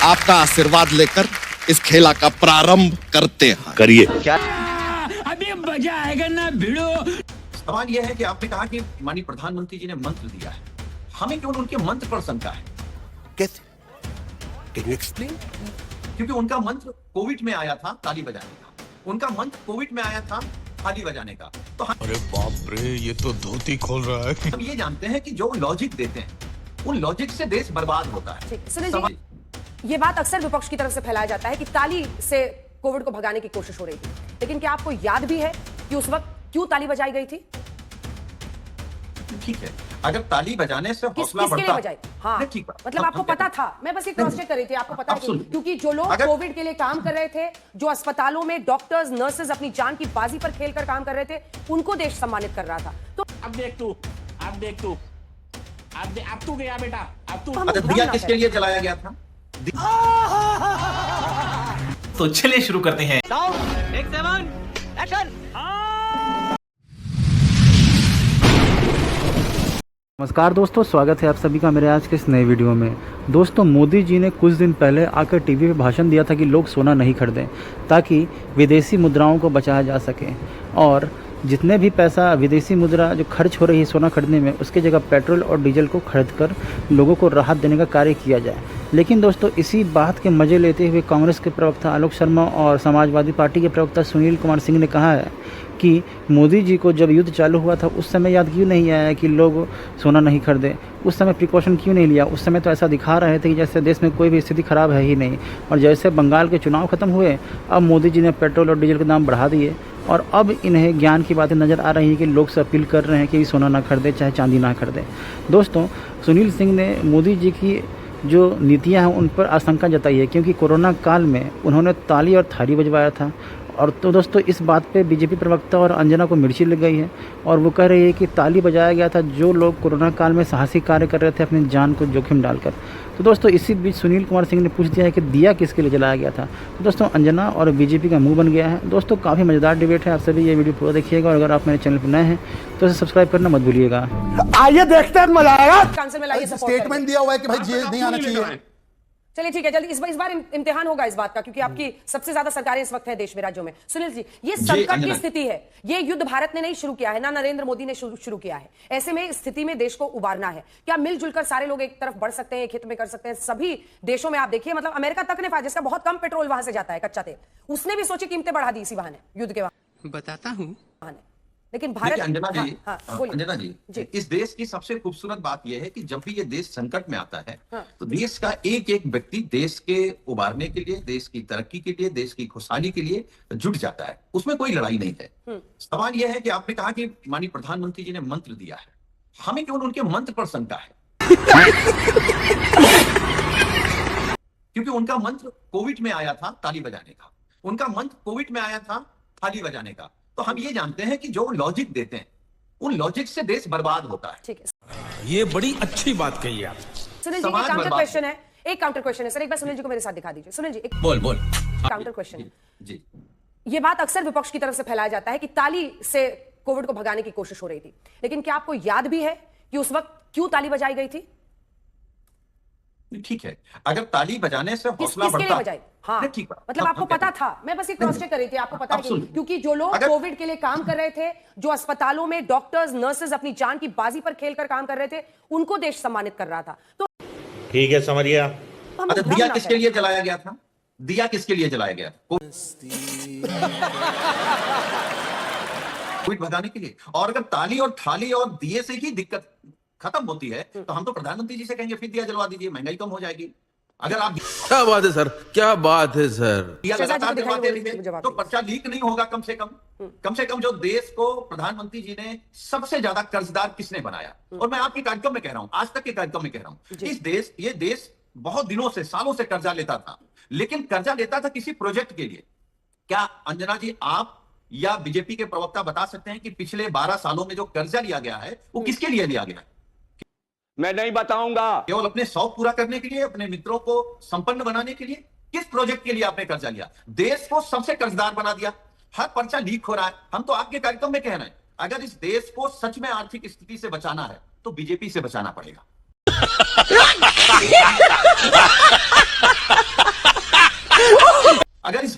आपका आशीर्वाद लेकर इस खेला का प्रारंभ करते हैं। करिए। क्या अभी मजा आएगा ना भिड़ो। सवाल यह है कि आपने कहा कि माननीय प्रधानमंत्री जी ने मंत्र दिया है, हमें क्यों उनके मंत्र पर शंका है? कैसे? Can you explain? क्योंकि उनका मंत्र कोविड में आया था ताली बजाने का, उनका मंत्र कोविड में आया था ताली बजाने का। तो अरे बाप रे, ये तो धोती खोल रहा है। हम ये जानते हैं कि जो लॉजिक देते हैं उन लॉजिक से देश बर्बाद होता है। सुनील जी, ये बात अक्सर विपक्ष की तरफ से फैलाया जाता है कि ताली से कोविड को भगाने की कोशिश हो रही थी, लेकिन क्या आपको याद भी है कि उस वक्त क्यों ताली बजाई गई थी? ठीक है, अगर ताली बजाने से हौसला किसके लिए बढ़ता, बजाई? हाँ, ठीक है, मतलब आपको पता था? मैं बस एक क्रॉस चेक कर रही थी, आपको पता है क्योंकि जो लोग कोविड के लिए काम कर रहे थे, जो अस्पतालों में डॉक्टर्स नर्सेज अपनी जान की बाजी पर खेलकर काम कर रहे थे, उनको देश सम्मानित कर रहा था। तो अब देख तू अब तू गया बेटा, अब तू। अच्छा, दिया किसके लिए जलाया गया था? तो चलिए शुरू करते हैं। नमस्कार दोस्तों, स्वागत है आप सभी का मेरे आज के इस नए वीडियो में। दोस्तों, मोदी जी ने कुछ दिन पहले आकर टीवी पे भाषण दिया था कि लोग सोना नहीं खरीदें ताकि विदेशी मुद्राओं को बचाया जा सके, और जितने भी पैसा विदेशी मुद्रा जो खर्च हो रही है सोना खरीदने में, उसकी जगह पेट्रोल और डीजल को खरीद कर लोगों को राहत देने का कार्य किया जाए। लेकिन दोस्तों, इसी बात के मज़े लेते हुए कांग्रेस के प्रवक्ता आलोक शर्मा और समाजवादी पार्टी के प्रवक्ता सुनील कुमार सिंह ने कहा है कि मोदी जी को जब युद्ध चालू हुआ था उस समय याद क्यों नहीं आया कि लोग सोना नहीं खरीदे, उस समय प्रिकॉशन क्यों नहीं लिया? उस समय तो ऐसा दिखा रहे थे कि जैसे देश में कोई भी स्थिति खराब है ही नहीं। और जैसे बंगाल के चुनाव खत्म हुए, अब मोदी जी ने पेट्रोल और डीजल के दाम बढ़ा दिए, और अब इन्हें ज्ञान की बातें नज़र आ रही हैं कि लोग से अपील कर रहे हैं कि सोना ना खरीदे, चाहे चांदी ना खरीदे। दोस्तों, सुनील सिंह ने मोदी जी की जो नीतियां हैं उन पर आशंका जताई है, क्योंकि कोरोना काल में उन्होंने ताली और थाली बजवाया था। और तो दोस्तों, इस बात पे बीजेपी प्रवक्ता और अंजना को मिर्ची लग गई है, और वो कह रही है कि ताली बजाया गया था जो लोग कोरोना काल में साहसी कार्य कर रहे थे अपनी जान को जोखिम डालकर। तो दोस्तों, इसी बीच सुनील कुमार सिंह ने पूछ दिया है कि दिया किसके लिए जलाया गया था। तो दोस्तों, अंजना और बीजेपी का मुंह बन गया है। दोस्तों, काफ़ी मज़ेदार डिबेट है, आप सभी ये वीडियो पूरा देखिएगा, और अगर आप मेरे चैनल पर नए हैं तो इसे सब्सक्राइब करना मत भूलिएगा। आइए देखते हैं, मजा आएगा। स्टेटमेंट दिया हुआ है कि भाई जेल नहीं आना चाहिए। चलिए ठीक है, जल्दी इस बार इम्तिहान होगा इस बात का, क्योंकि आपकी सबसे ज्यादा सरकारें इस वक्त है देश में, राज्यों में। सुनील जी, ये संकट की स्थिति है, ये युद्ध भारत ने नहीं शुरू किया है, ना नरेंद्र मोदी ने शुरू किया है। ऐसे में स्थिति में देश को उबारना है। क्या मिलजुल कर सारे लोग एक तरफ बढ़ सकते हैं, एक हित में कर सकते हैं? सभी देशों में आप देखिए, मतलब अमेरिका तक ने फायदा, जिसका बहुत कम पेट्रोल वहां से जाता है, कच्चा तेल, उसने भी सोची कीमतें बढ़ा दी इसी बहाने, युद्ध के बताता हूँ। बहाने। लेकिन भारत, अंजना जी, बोलिए। अंजना जी, इस देश की सबसे खूबसूरत बात यह है कि जब भी ये देश संकट में आता है, तो देश का एक एक व्यक्ति देश के उबारने के लिए, देश की तरक्की के लिए, देश की खुशहाली के लिए जुट जाता है। उसमें कोई लड़ाई नहीं है। सवाल यह है कि आपने कहा कि माननीय प्रधानमंत्री जी ने मंत्र दिया है, हमें क्यों उनके मंत्र पर शंका है? क्योंकि उनका मंत्र कोविड में आया था ताली बजाने का, उनका मंत्र कोविड में आया था थाली बजाने का। तो हम ये जानते हैं कि जो लॉजिक देते हैं उन लॉजिक से देश बर्बाद होता है। ठीक है, ये बड़ी अच्छी बात कही आप। सुनील जी, एक काउंटर क्वेश्चन है, एक काउंटर क्वेश्चन है सर, एक बार सुनील जी को मेरे साथ दिखा दीजिए। सुनील जी, एक बोल काउंटर क्वेश्चन है जी। ये बात अक्सर विपक्ष की तरफ से फैलाया जाता है कि ताली से कोविड को भगाने की कोशिश हो रही थी, लेकिन क्या आपको याद भी है कि उस वक्त क्यों ताली बजाई गई थी? ठीक है, अगर ताली बजाने से हौसला किसके लिए बढ़ता, बजाई? हाँ, ठीक, मतलब आपको पता था? मैं बस एक क्रॉस चेक कर रही थी, आपको पता है क्योंकि जो लोग कोविड के लिए काम कर रहे थे, जो अस्पतालों में डॉक्टर्स नर्सेज अपनी जान की बाजी पर खेलकर काम कर रहे थे, उनको देश सम्मानित कर रहा था। तो ठीक है, समझ गया। अच्छा, दिया किसके लिए जलाया गया था? दिया किसके लिए जलाया गया? कोविड भगाने के लिए। और अगर ताली और थाली और दिए से ही दिक्कत खत्म होती है, तो हम तो प्रधानमंत्री जी से कहेंगे फिर दिया जलवा दीजिए, महंगाई कम हो जाएगी। अगर आप क्या बात है सर, क्या बात है सर। दिया लगातार जलवाते रहिए तो पर्चा लीक नहीं होगा। कम से कम जो देश को प्रधानमंत्री जी ने सबसे ज्यादा कर्जदार किसने बनाया, और मैं आपके कार्यक्रम में कह रहा हूं, आज तक के कार्यक्रम में कह रहा हूं, ये देश बहुत दिनों से, सालों से कर्जा लेता था, लेकिन कर्जा लेता था किसी प्रोजेक्ट के लिए। क्या अंजना जी, आप या बीजेपी के प्रवक्ता बता सकते हैं कि पिछले 12 सालों में जो कर्जा लिया गया है वो किसके लिए लिया गया? मैं नहीं बताऊंगा। केवल अपने शौक पूरा करने के लिए, अपने मित्रों को संपन्न बनाने के लिए? किस प्रोजेक्ट के लिए आपने कर्जा लिया? देश को सबसे कर्जदार बना दिया। हर पर्चा लीक हो रहा है। हम तो आपके कार्यक्रम में कह रहे हैं, अगर इस देश को सच में आर्थिक स्थिति से बचाना है तो बीजेपी से बचाना पड़ेगा।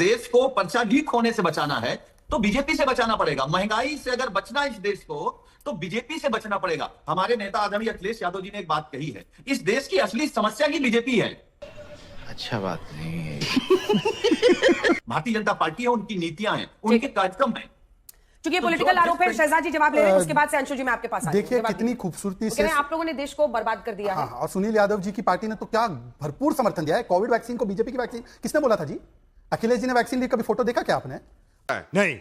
देश को पर्चा लीक होने से बचाना है तो बीजेपी से बचाना पड़ेगा। महंगाई से अगर बचना इस देश को तो बीजेपी से बचना पड़ेगा। हमारे नेता आदरणीय अखिलेश यादव जी ने एक बात कही है, इस देश की असली समस्या ही बीजेपी है। अच्छा बात नहीं है। भारतीय जनता पार्टी है, उनकी नीतियां हैं, उनके कार्यक्रम हैं। चूंकि पॉलिटिकल आरोप है, शहजाद जी जवाब ले रहे हैं, उसके बाद से अंशु जी मैं आपके पास आ देखिए कितनी खूबसूरती से आप लोगों ने देश को बर्बाद कर दिया है। और सुनील यादव जी की पार्टी ने तो क्या भरपूर समर्थन दिया है। कोविड वैक्सीन को बीजेपी की वैक्सीन किसने बोला था जी? अखिलेश जी ने वैक्सीन ली, कभी फोटो देखा क्या आपने? नहीं।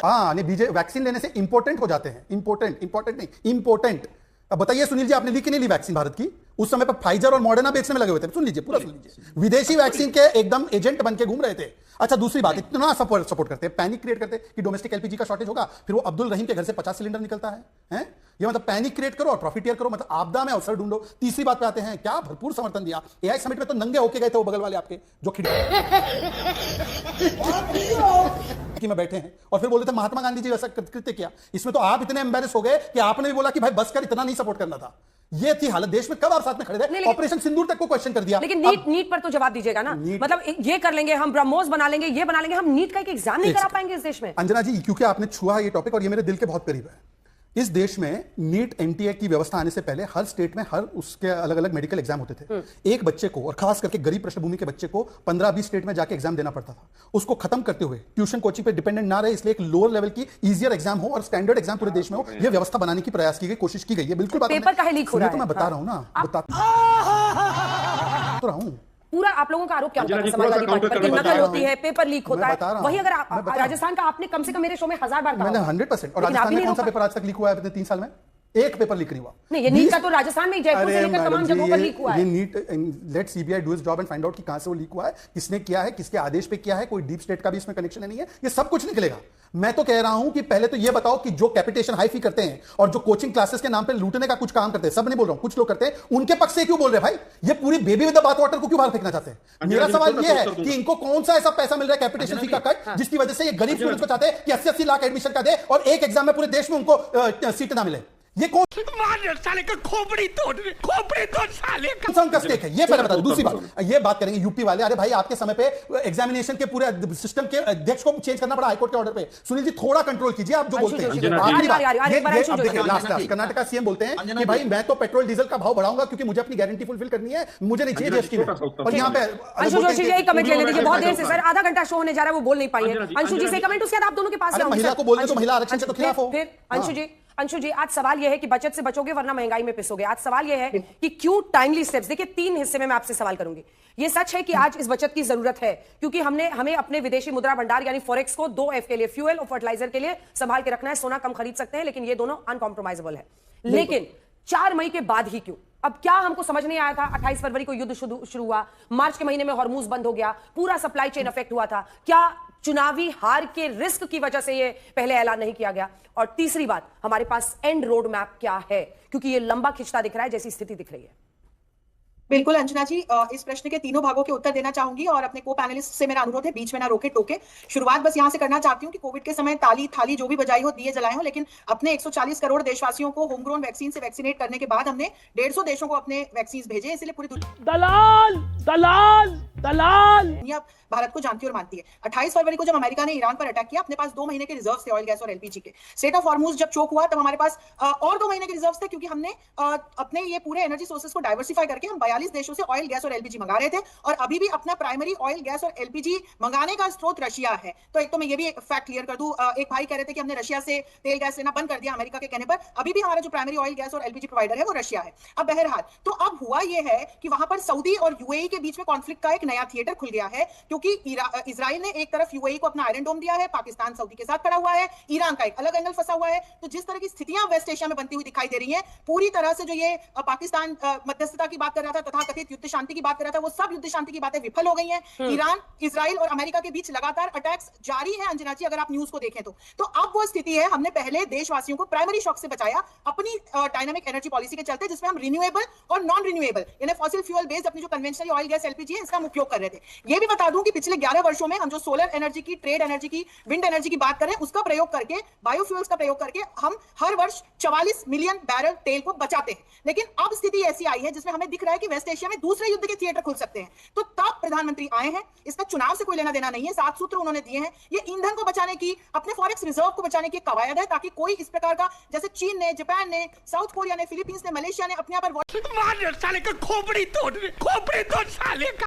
हाँ, नहीं, बीजे वैक्सीन लेने से इंपोर्टेंट हो जाते हैं। इंपोर्टेंट नहीं, इंपोर्टेंट। अब बताइए सुनील जी, आपने ली कि नहीं ली वैक्सीन भारत की? उस समय पर फाइजर और मॉडर्ना बेचने में लगे हुए थे। सुन लीजिए, पूरा सुन लीजिए। विदेशी वैक्सीन के एकदम एजेंट बन के घूम रहे थे। अच्छा, दूसरी बात, इतना सपोर्ट करते हैं, पैनिक क्रिएट करते हैं कि डोमेस्टिक एलपीजी का शॉर्टेज होगा, फिर वो अब्दुल रहीम के घर से 50 सिलेंडर निकलता है। ये मतलब पैनिक क्रिएट करो और प्रॉफिटियर करो, मतलब आपदा में अवसर ढूंढो। तीसरी बात पे आते हैं, क्या भरपूर समर्थन दिया। एआई समिट में तो नंगे होके गए थे वो बगल वाले आपके जो खिड़की में बैठे हैं, और फिर बोले थे महात्मा गांधी जी ऐसा कृत्य किया। इसमें तो आप इतने एम्बेरस हो गए कि आपने भी बोला कि भाई बस कर, इतना नहीं सपोर्ट करना था। ये थी हालत देश में। कब आप साथ में खड़े थे? ऑपरेशन सिंदूर तक को क्वेश्चन कर दिया। लेकिन नीट पर तो जवाब दीजिएगा ना। मतलब ये कर लेंगे हम, ब्रह्मोस बना लेंगे, ये बना लेंगे, हम नीट का एक एग्जाम नहीं करा पाएंगे इस देश में। अंजना जी, क्योंकि आपने छुआ ये टॉपिक और ये मेरे दिल के बहुत करीब है। इस देश में नीट एनटीए की व्यवस्था आने से पहले हर स्टेट में हर उसके अलग अलग मेडिकल एग्जाम होते थे। एक बच्चे को, और खास करके गरीब पृष्ठभूमि के बच्चे को 15-20 स्टेट में जाके एग्जाम देना पड़ता था। उसको खत्म करते हुए ट्यूशन कोचिंग पे डिपेंडेंट ना रहे, इसलिए एक लोअर लेवल की इजियर एग्जाम हो और स्टैंडर्ड एग्जाम पूरे देश में हो, यह व्यवस्था बनाने की प्रयास की गई, कोशिश की गई है। बिल्कुल बात पेपर काहे लीक हो रहा है? तो मैं बता रहा हूं ना, बता तो रहा हूं। पूरा आप लोगों का आरोप क्या होता है समाजवादी पार्टी पर? नकल होती है, पेपर लीक होता है। वही अगर राजस्थान का आपने कम से कम मेरे शो में 1000 बार कहा। मैंने 100%। और राजस्थान में कौन सा पेपर आज तक लीक हुआ है अपने 3 साल में? एक पेपर लीक नहीं हुआ। नहीं, ये नीट का तो राजस्थान में जयपुर से लेकर तमाम जगहों पर लीक हुआ है। ये NEET, let CBI do its job and find out कि कहां से वो लीक हुआ है, किसने किया है, किसके आदेश पे किया है। कोई डीप स्टेट का भी इसमें कनेक्शन नहीं है। ये सब कुछ निकलेगा। मैं तो कह रहा हूं कि पहले तो ये बताओ कि जो कैपिटेशन हाई फी करते हैं और जो कोचिंग क्लासेस के नाम पे लूटने का कुछ काम करते हैं, सब नहीं बोल रहा हूं, कुछ लोग करते हैं, उनके पक्ष से क्यों बोल रहे भाई? ये पूरी baby with the bath water को क्यों बाहर फेंकना चाहते हैं? मेरा सवाल ये है कि इनको कौन सा ऐसा पैसा मिल रहा है कैपिटेशन फी का कट, जिसकी वजह से ये गरीब स्टूडेंट्स को चाहते हैं कि 80-80 लाख एडमिशन का दे और एक एग्जाम में पूरे देश में उनको सीट ना मिले। ये कौन साले का खोपड़ी तोड़ साले का उनका स्टेक है? ये पहले बता दो। दूसरी बात, ये बात करेंगे यूपी वाले, अरे भाई आपके समय पे एग्जामिनेशन के पूरे सिस्टम के अध्यक्ष को चेंज करना पड़ा हाईकोर्ट के ऑर्डर पे। सुनील जी थोड़ा कंट्रोल कीजिए, आप जो बोलते हैं। कर्नाटक का सीएम बोलते हैं कि भाई मैं तो पेट्रोल डीजल का भाव बढ़ाऊंगा क्योंकि मुझे अपनी गारंटी फुलफिल करनी है, मुझे नहीं चाहिए जीएसटी में। और यहाँ पे अंशु जोशी जी कमेंट लेने दीजिए, बहुत देर से सर आधा घंटा शो होने जा रहा है, वो बोल नहीं पाई है। अंशु जी से कमेंट, उसके बाद आप दोनों के पास महिला को बोलने तो महिला आरक्षण के तो खिलाफ हो। फिर अंशु जी आज सवाल यह है कि बचत से बचोगे वरना महंगाई में पिसोगे। आज सवाल यह है कि क्यों टाइमली स्टेप्स। देखिए 3 हिस्से में मैं आपसे सवाल करूंगी। यह सच है कि आज इस बचत की जरूरत है क्योंकि हमें अपने विदेशी मुद्रा भंडार यानी फॉरेक्स को 2F के लिए, फ्यूल और फर्टिलाइजर के लिए संभाल के रखना है। सोना कम खरीद सकते हैं लेकिन ये दोनों अनकॉम्प्रोमाइजेबल है। लेकिन 4 मई के बाद ही क्यों? अब क्या हमको समझ नहीं आया था? 28 फरवरी को युद्ध शुरू हुआ, मार्च के महीने में हॉर्मूज बंद हो गया, पूरा सप्लाई चेन अफेक्ट हुआ था। क्या चुनावी हार के रिस्क की वजह से ये पहले ऐलान नहीं किया गया? और तीसरी बात, हमारे पास एंड रोड मैप क्या है? क्योंकि ये लंबा खिंचता दिख रहा है जैसी स्थिति दिख रही है। बिल्कुल अंजना जी, इस प्रश्न के तीनों भागों के उत्तर देना चाहूंगी और अपने को पैनलिस्ट से मेरा अनुरोध है बीच में ना रोके टोके। शुरुआत बस यहां से करना चाहती हूं कि कोविड के समय ताली थाली जो भी बजाई हो, दिए जलाए हो, लेकिन अपने 140 करोड़ देशवासियों को होम ग्रोन वैक्सीन से वैक्सीनेट करने के बाद हमने 150 देशों को अपने वैक्सीन भेजे। इसलिए पूरी दुनिया भारत को जानती और मानती है। 28 फरवरी को जब अमेरिका ने ईरान पर अटैक किया, अपने पास 2 महीने के रिजर्व थे ऑयल गैस और एलपीजी के। स्टेट ऑफ हॉर्मूज जब चोक हुआ तब हमारे पास और 2 महीने के रिजर्व थे क्योंकि हमने अपने ये पूरे एनर्जी सोर्सेज को डाइवर्सिफाई करके हम 42 देशों से ऑयल गैस और एलपीजी मंगा रहे थे और अभी भी अपना प्राइमरी ऑयल गैस और एलपीजी मंगाने का स्रोत रशिया है। तो एक तो मैं ये भी फैक्ट क्लियर कर दूं, एक भाई कह रहे थे कि हमने रशिया से तेल गैस लेना बंद कर दिया अमेरिका के कहने पर, अभी भी हमारा जो प्राइमरी ऑयल गैस और एलपीजी प्रोवाइडर है वो रशिया है। अब बहरहाल तो अब हुआ ये है कि वहां पर सऊदी और यूएई के बीच में कॉन्फ्लिक्ट का एक नया थिएटर खुल गया है क्योंकि इजराइल ने एक तरफ यूएई को अपना आयरन डोम दिया है, पाकिस्तान सऊदी के साथ खड़ा हुआ है, ईरान का एक अलग एंगल फंसा हुआ है। तो जिस तरह की स्थितियां वेस्ट एशिया में बनती हुई दिखाई दे रही हैं, पूरी तरह से जो ये पाकिस्तान मध्यस्थता की बात कर रहा था, तथाकथित युद्ध शांति की बात कर रहा था, वो सब युद्ध शांति की बातें विफल हो गई हैं। ईरान, इजराइल और अमेरिका के बीच लगातार अटैक्स जारी है अंजना जी, अगर आप न्यूज को देखें तो अब वो स्थिति है। हमने पहले देशवासियों को प्राइमरी शॉक से बचाया अपनी डायनामिक एनर्जी पॉलिसी के चलते, जिसमें हम रिन्यूएबल और नॉन रिन्यूएबल यानी फॉसिल फ्यूल बेस्ड अपनी जो कन्वेंशनल ऑयल गैस एलपीजी है इसका उपयोग प्रयोग कर रहे थे। ये भी बता दूं कि पिछले 11 वर्षों में हम जो सोलर एनर्जी की, ट्रेड एनर्जी की, विंड एनर्जी की बात करें, उसका प्रयोग करके, बायोफ्यूल्स का प्रयोग करके हम हर वर्ष 44 मिलियन बैरल तेल को बचाते हैं। लेकिन अब स्थिति ऐसी आई है जिसमें हमें दिख रहा है कि वेस्ट एशिया में दूसरे युद्ध के थिएटर खुल सकते हैं। तो तब प्रधानमंत्री आए हैं, इसका चुनाव से कोई लेना देना नहीं है, 7 सूत्र उन्होंने दिए हैं। ये ईंधन को बचाने की, अपने फॉरेक्स रिजर्व को बचाने की कवायद है, ताकि कोई इस प्रकार का, जैसे चीन ने, जापान ने, साउथ कोरिया ने, फिलीपींस ने, मलेशिया ने अपने यहाँ पर मार साले का खोपड़ी तोड़ साले का।